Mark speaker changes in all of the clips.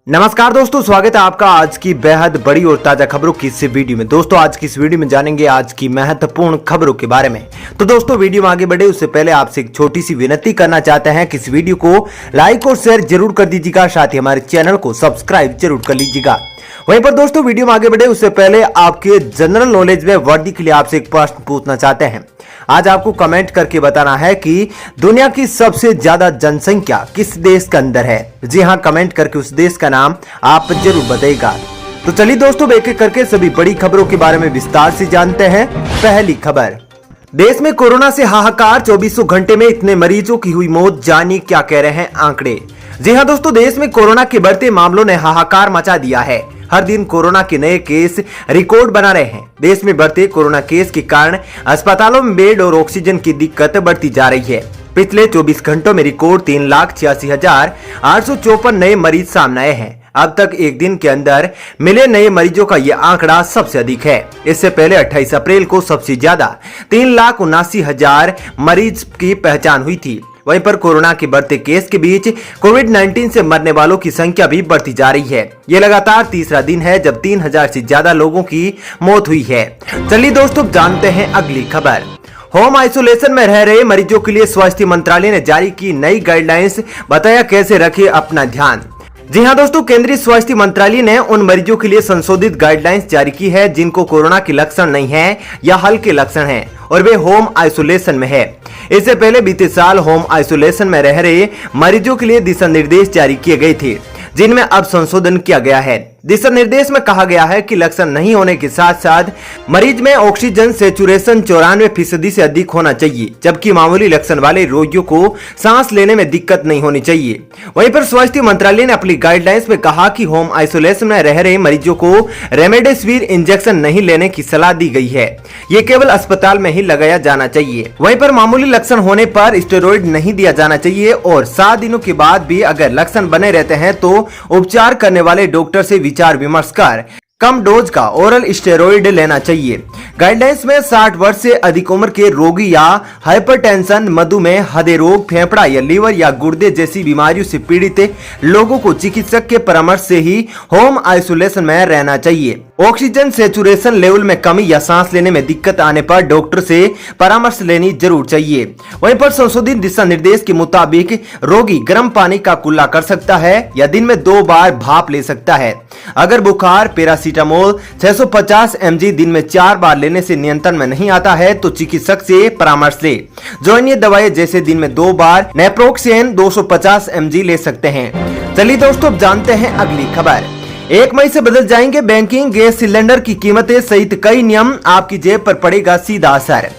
Speaker 1: नमस्कार दोस्तों, स्वागत है आपका आज की बेहद बड़ी और ताजा खबरों की इस वीडियो में। दोस्तों आज की इस वीडियो में जानेंगे आज की महत्वपूर्ण खबरों के बारे में। तो दोस्तों वीडियो में आगे बढ़े उससे पहले आपसे एक छोटी सी विनती करना चाहते हैं कि इस वीडियो को लाइक और शेयर जरूर कर दीजिएगा, साथ ही हमारे चैनल को सब्सक्राइब जरूर कर लीजिएगा। वहीं पर दोस्तों वीडियो में आगे बढ़े उससे पहले आपके जनरल नॉलेज में वर्दी के लिए आपसे एक प्रश्न पूछना चाहते हैं। आज आपको कमेंट करके बताना है कि दुनिया की सबसे ज्यादा जनसंख्या किस देश के अंदर है। जी हां, कमेंट करके उस देश का नाम आप जरूर बताइएगा। तो चलिए दोस्तों एक एक करके सभी बड़ी खबरों के बारे में विस्तार से जानते हैं। पहली खबर, देश में कोरोना से हाहाकार, 24 घंटे में इतने मरीजों की हुई मौत, जानिए क्या कह रहे हैं आंकड़े। जी हां दोस्तों, देश में कोरोना के बढ़ते मामलों ने हाहाकार मचा दिया है। हर दिन कोरोना के नए केस रिकॉर्ड बना रहे हैं। देश में बढ़ते कोरोना केस के कारण अस्पतालों में बेड और ऑक्सीजन की दिक्कत बढ़ती जा रही है। पिछले 24 घंटों में रिकॉर्ड 3,86,854 नए मरीज सामने आए हैं। अब तक एक दिन के अंदर मिले नए मरीजों का यह आंकड़ा सबसे अधिक है। इससे पहले 28 अप्रैल को सबसे ज्यादा 3,79,000 मरीज की पहचान हुई थी। वहीं पर कोरोना के बढ़ते केस के बीच कोविड-19 से मरने वालों की संख्या भी बढ़ती जा रही है। ये लगातार तीसरा दिन है जब 3,000 से ज्यादा लोगों की मौत हुई है। चलिए दोस्तों जानते हैं अगली खबर। होम आइसोलेशन में रह रहे मरीजों के लिए स्वास्थ्य मंत्रालय ने जारी की नई गाइडलाइंस, बताया कैसे रखें अपना ध्यान। जी हां दोस्तों, केंद्रीय स्वास्थ्य मंत्रालय ने उन मरीजों के लिए संशोधित गाइडलाइंस जारी की है जिनको कोरोना के लक्षण नहीं है या हल्के लक्षण हैं और वे होम आइसोलेशन में है। इससे पहले बीते साल होम आइसोलेशन में रह रहे मरीजों के लिए दिशा निर्देश जारी किए गए थे, जिनमें अब संशोधन किया गया है। दिशा निर्देश में कहा गया है कि लक्षण नहीं होने के साथ साथ मरीज में ऑक्सीजन सेचुरेशन 94% से अधिक होना चाहिए, जबकि मामूली लक्षण वाले रोगियों को सांस लेने में दिक्कत नहीं होनी चाहिए। वहीं पर स्वास्थ्य मंत्रालय ने अपनी गाइडलाइंस में कहा कि होम आइसोलेशन में रह रहे मरीजों को रेमडेसिविर इंजेक्शन नहीं लेने की सलाह दी गई है। ये केवल अस्पताल में ही लगाया जाना चाहिए। वहीं पर मामूली लक्षण होने पर स्टेरॉइड नहीं दिया जाना चाहिए और 7 दिनों के बाद भी अगर लक्षण बने रहते हैं तो उपचार करने वाले डॉक्टर से विचार विमर्श कर कम डोज का ओरल स्टेरॉइड लेना चाहिए। गाइडलाइंस में 60 वर्ष से अधिक उम्र के रोगी या हाइपरटेंशन, मधुमेह, हृदय रोग, फेफड़ा या लीवर या गुर्दे जैसी बीमारियों से पीड़ित लोगों को चिकित्सक के परामर्श से ही होम आइसोलेशन में रहना चाहिए। ऑक्सीजन सेचुरेशन लेवल में कमी या सांस लेने में दिक्कत आने पर डॉक्टर से परामर्श लेनी जरूर चाहिए। वहीं पर संशोधित दिशा निर्देश के मुताबिक रोगी गर्म पानी का कुल्ला कर सकता है या दिन में 2 बार भाप ले सकता है। अगर बुखार पैरासीटामोल 650 mg दिन में 4 बार लेने से नियंत्रण में नहीं आता है तो चिकित्सक से परामर्श ले। जो अन्य दवाएं जैसे दिन में 2 बार नेप्रोक्सेन 250 mg ले सकते हैं। चलिए दोस्तों जानते हैं अगली खबर। 1 मई से बदल जाएंगे बैंकिंग, गैस सिलेंडर की कीमतें सहित कई नियम, आपकी जेब पर पड़ेगा सीधा असर।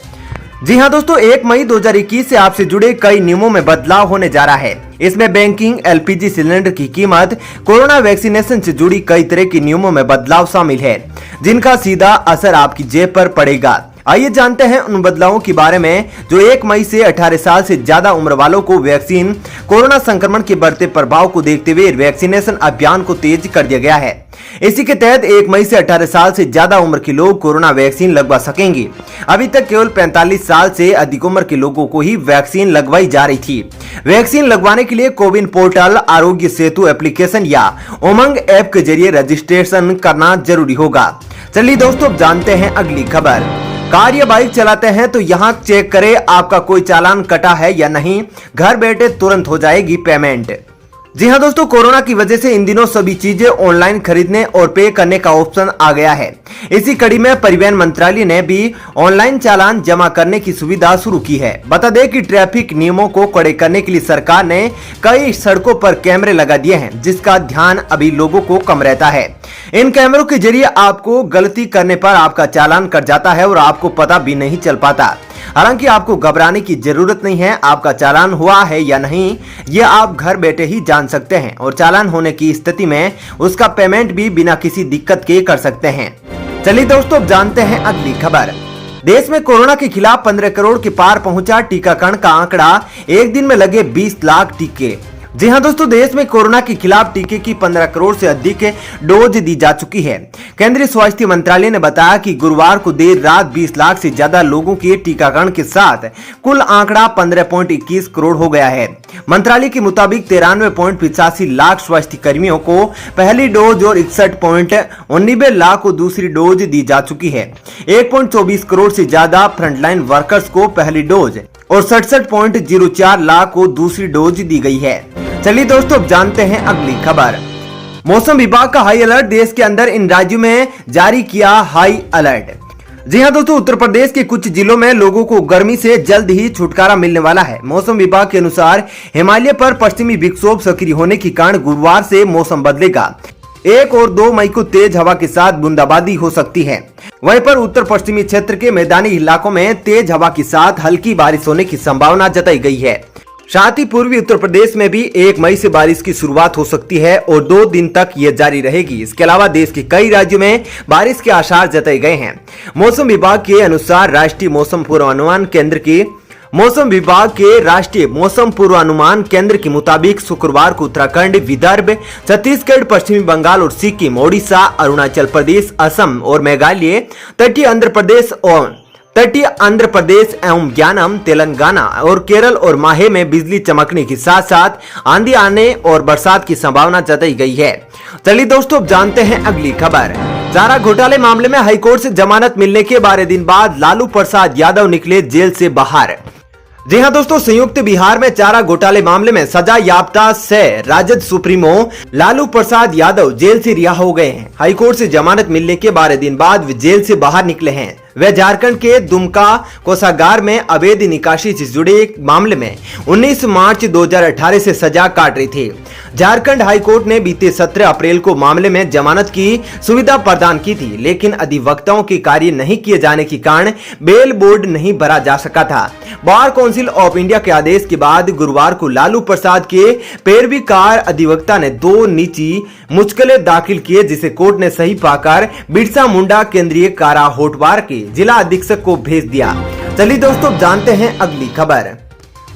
Speaker 1: जी हां दोस्तों, 1 मई 2021 से आपसे जुड़े कई नियमों में बदलाव होने जा रहा है। इसमें बैंकिंग, एलपीजी सिलेंडर की कीमत, कोरोना वैक्सीनेशन से जुड़ी कई तरह के नियमों में बदलाव शामिल है, जिनका सीधा असर आपकी जेब पर पड़ेगा। आइए जानते हैं उन बदलावों के बारे में जो 1 मई से 18 साल से ज्यादा उम्र वालों को वैक्सीन, कोरोना संक्रमण के बढ़ते प्रभाव को देखते हुए वैक्सीनेशन अभियान को तेज कर दिया गया है। इसी के तहत 1 मई से 18 साल से ज्यादा उम्र के लोग कोरोना वैक्सीन लगवा सकेंगे। अभी तक केवल 45 साल से अधिक उम्र के लोगों को ही वैक्सीन लगवाई जा रही थी। वैक्सीन लगवाने के लिए कोविन पोर्टल, आरोग्य सेतु एप्लीकेशन या उमंग ऐप के जरिए रजिस्ट्रेशन करना जरूरी होगा। चलिए दोस्तों जानते हैं अगली खबर। कार या बाइक चलाते हैं तो यहाँ चेक करें आपका कोई चालान कटा है या नहीं, घर बैठे तुरंत हो जाएगी पेमेंट। जी हां दोस्तों, कोरोना की वजह से इन दिनों सभी चीजें ऑनलाइन खरीदने और पे करने का ऑप्शन आ गया है। इसी कड़ी में परिवहन मंत्रालय ने भी ऑनलाइन चालान जमा करने की सुविधा शुरू की है। बता दें कि ट्रैफिक नियमों को कड़े करने के लिए सरकार ने कई सड़कों पर कैमरे लगा दिए हैं, जिसका ध्यान अभी लोगों को कम रहता है। इन कैमरों के जरिए आपको गलती करने पर आपका चालान कट जाता है और आपको पता भी नहीं चल पाता। हालांकि आपको घबराने की जरूरत नहीं है। आपका चालान हुआ है या नहीं ये आप घर बैठे ही जान सकते हैं और चालान होने की स्थिति में उसका पेमेंट भी बिना किसी दिक्कत के कर सकते हैं। चलिए दोस्तों जानते हैं अगली खबर। देश में कोरोना के खिलाफ 15 करोड़ के पार पहुंचा टीकाकरण का आंकड़ा, एक दिन में लगे 20 लाख टीके। जी हां दोस्तों, देश में कोरोना के खिलाफ टीके की 15 करोड़ से अधिक डोज दी जा चुकी है। केंद्रीय स्वास्थ्य मंत्रालय ने बताया कि गुरुवार को देर रात 20 लाख से ज्यादा लोगों के टीकाकरण के साथ कुल आंकड़ा 15.21 करोड़ हो गया है। मंत्रालय के मुताबिक 93.85 लाख स्वास्थ्य कर्मियों को पहली डोज और 61.19 लाख को दूसरी डोज दी जा चुकी है। 1.24 करोड़ से ज्यादा फ्रंटलाइन वर्कर्स को पहली डोज और 67.04 लाख को दूसरी डोज दी गई है। चलिए दोस्तों, अब जानते हैं अगली खबर। मौसम विभाग का हाई अलर्ट, देश के अंदर इन राज्यों में जारी किया हाई अलर्ट। जी हां दोस्तों, उत्तर प्रदेश के कुछ जिलों में लोगों को गर्मी से जल्द ही छुटकारा मिलने वाला है। मौसम विभाग के अनुसार हिमालय पर पश्चिमी विक्षोभ सक्रिय होने के कारण गुरुवार से मौसम बदलेगा। 1 और 2 मई को तेज हवा के साथ बूंदाबांदी हो सकती है। वहीं पर उत्तर पश्चिमी क्षेत्र के मैदानी इलाकों में तेज हवा के साथ हल्की बारिश होने की संभावना जताई गई है। साथ ही पूर्वी उत्तर प्रदेश में भी 1 मई से बारिश की शुरुआत हो सकती है और 2 दिन तक ये जारी रहेगी। इसके अलावा देश के कई राज्यों में बारिश के आसार जताए गए हैं। मौसम विभाग के अनुसार राष्ट्रीय मौसम पूर्वानुमान केंद्र के मुताबिक शुक्रवार को उत्तराखंड, विदर्भ, छत्तीसगढ़, पश्चिमी बंगाल और सिक्किम, ओडिशा, अरुणाचल प्रदेश, असम और मेघालय, तटीय आंध्र प्रदेश एवं ज्ञानम, तेलंगाना और केरल और माहे में बिजली चमकने के साथ साथ आंधी आने और बरसात की संभावना जताई गई है। चलिए दोस्तों, अब जानते हैं अगली खबर। चारा घोटाले मामले में हाईकोर्ट से जमानत मिलने के 12 दिन बाद लालू प्रसाद यादव निकले जेल से बाहर। जी हां दोस्तों, संयुक्त बिहार में चारा घोटाले मामले में सजा याफ्ता से राजद सुप्रीमो लालू प्रसाद यादव जेल से रिहा हो गए हैं। हाईकोर्ट से जमानत मिलने के 12 दिन बाद वे जेल से बाहर निकले हैं। वे झारखंड के दुमका कोषागार में अवैध निकासी से जुड़े एक मामले में 19 मार्च 2018 से सजा काट रही थी। झारखंड हाईकोर्ट ने बीते 17 अप्रैल को मामले में जमानत की सुविधा प्रदान की थी, लेकिन अधिवक्ताओं के कार्य नहीं किए जाने के कारण बेल बोर्ड नहीं भरा जा सका था। बार काउंसिल ऑफ इंडिया के आदेश के बाद गुरुवार को लालू प्रसाद के पैरवीकार अधिवक्ता ने 2 निजी मुचकले दाखिल किए, जिसे कोर्ट ने सही पाकर बिरसा मुंडा केंद्रीय कारा होटवार के जिला अधीक्षक को भेज दिया। चलिए दोस्तों, जानते हैं अगली खबर।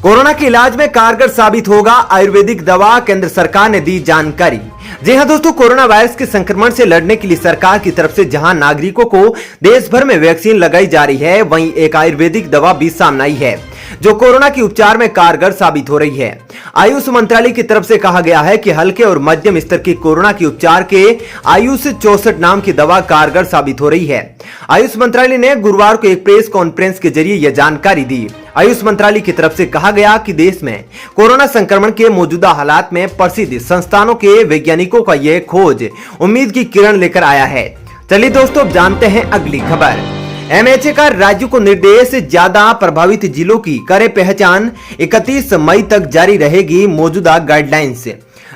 Speaker 1: कोरोना के इलाज में कारगर साबित होगा आयुर्वेदिक दवा, केंद्र सरकार ने दी जानकारी। जी हां दोस्तों, कोरोना वायरस के संक्रमण से लड़ने के लिए सरकार की तरफ से जहां नागरिकों को देश भर में वैक्सीन लगाई जा रही है, वहीं एक आयुर्वेदिक दवा भी सामने आई है जो कोरोना के उपचार में कारगर साबित हो रही है। आयुष मंत्रालय की तरफ से कहा गया है कि हल्के और मध्यम स्तर के कोरोना के उपचार के आयुष 64 नाम की दवा कारगर साबित हो रही है। आयुष मंत्रालय ने गुरुवार को एक प्रेस कॉन्फ्रेंस के जरिए यह जानकारी दी। आयुष मंत्रालय की तरफ से कहा गया कि देश में कोरोना संक्रमण के मौजूदा हालात में प्रसिद्ध संस्थानों के वैज्ञानिकों का यह खोज उम्मीद की किरण लेकर आया है। चलिए दोस्तों, जानते हैं अगली खबर। एमएचए का राज्यों को निर्देश, ज्यादा प्रभावित जिलों की करे पहचान, 31 मई तक जारी रहेगी मौजूदा गाइडलाइंस।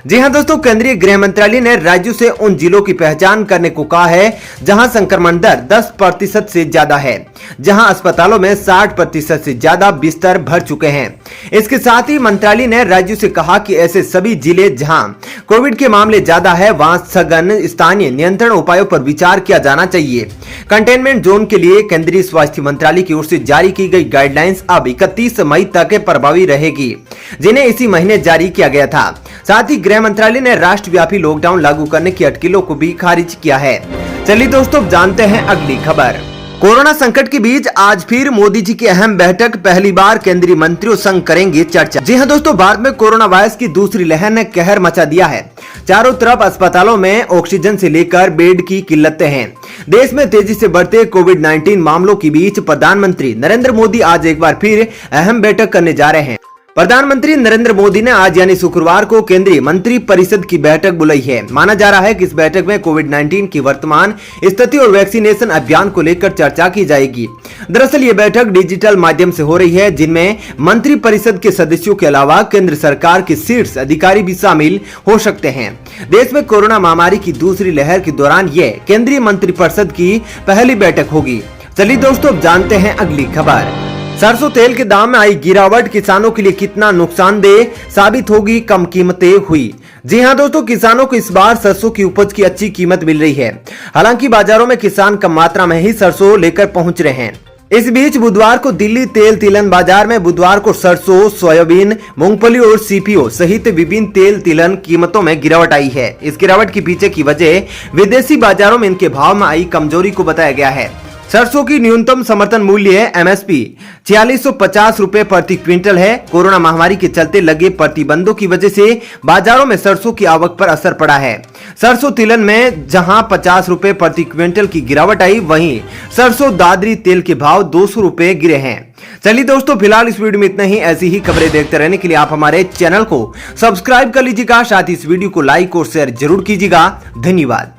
Speaker 1: जी हां दोस्तों, केंद्रीय गृह मंत्रालय ने राज्यों से उन जिलों की पहचान करने को कहा है जहां संक्रमण दर 10% से ज्यादा है, जहां अस्पतालों में 60% से ज्यादा बिस्तर भर चुके हैं। इसके साथ ही मंत्रालय ने राज्यों से कहा कि ऐसे सभी जिले जहां कोविड के मामले ज्यादा है, वहां सघन स्थानीय नियंत्रण उपायों पर विचार किया जाना चाहिए। कंटेनमेंट जोन के लिए केंद्रीय स्वास्थ्य मंत्रालय की ओर से जारी की गई गाइडलाइंस अब 31 मई तक प्रभावी रहेगी, जिन्हें इसी महीने जारी किया गया था। साथ ही गृह मंत्रालय ने राष्ट्रव्यापी लॉकडाउन लागू करने की अटकलों को भी खारिज किया है। चलिए दोस्तों, जानते हैं अगली खबर। कोरोना संकट के बीच आज फिर मोदी जी की अहम बैठक, पहली बार केंद्रीय मंत्रियों संग करेंगे चर्चा। जी हां दोस्तों, भारत में कोरोना वायरस की दूसरी लहर ने कहर मचा दिया है। चारों तरफ अस्पतालों में ऑक्सीजन से लेकर बेड की किल्लतें हैं। देश में तेजी से बढ़ते कोविड-19 मामलों के बीच प्रधानमंत्री नरेंद्र मोदी आज एक बार फिर अहम बैठक करने जा रहे हैं। प्रधानमंत्री नरेंद्र मोदी ने आज यानी शुक्रवार को केंद्रीय मंत्री परिषद की बैठक बुलाई है। माना जा रहा है कि इस बैठक में कोविड-19 की वर्तमान स्थिति और वैक्सीनेशन अभियान को लेकर चर्चा की जाएगी। दरअसल ये बैठक डिजिटल माध्यम से हो रही है, जिनमें मंत्री परिषद के सदस्यों के अलावा केंद्र सरकार के शीर्ष अधिकारी भी शामिल हो सकते हैं। देश में कोरोना महामारी की दूसरी लहर के दौरान यह केंद्रीय मंत्रिपरिषद की पहली बैठक होगी। चलिए दोस्तों, अब जानते हैं अगली खबर। सरसों तेल के दाम में आई गिरावट किसानों के लिए कितना नुकसानदेह साबित होगी, कम कीमतें हुई। जी हां दोस्तों, किसानों को इस बार सरसों की उपज की अच्छी कीमत मिल रही है। हालांकि बाजारों में किसान कम मात्रा में ही सरसों लेकर पहुंच रहे हैं। इस बीच बुधवार को दिल्ली तेल तिलहन बाजार में बुधवार को सरसों, सोयाबीन, मूंगफली और सीपीओ सहित विभिन्न तेल तिलहन कीमतों में गिरावट आई है। इस गिरावट के पीछे की वजह विदेशी बाजारों में इनके भाव में आई कमजोरी को बताया गया है। सरसों की न्यूनतम समर्थन मूल्य एमएसपी 4650 रुपए प्रति क्विंटल है। कोरोना महामारी के चलते लगे प्रतिबंधों की वजह से बाजारों में सरसों की आवक पर असर पड़ा है। सरसों तिलहन में जहां 50 रुपए प्रति क्विंटल की गिरावट आई, वहीं सरसों दादरी तेल के भाव 200 रुपए गिरे हैं। चलिए दोस्तों, फिलहाल इस वीडियो में इतना ही। ऐसी ही खबरें देखते रहने के लिए आप हमारे चैनल को सब्सक्राइब कर लीजिएगा, साथ ही इस वीडियो को लाइक और शेयर जरूर कीजिएगा। धन्यवाद।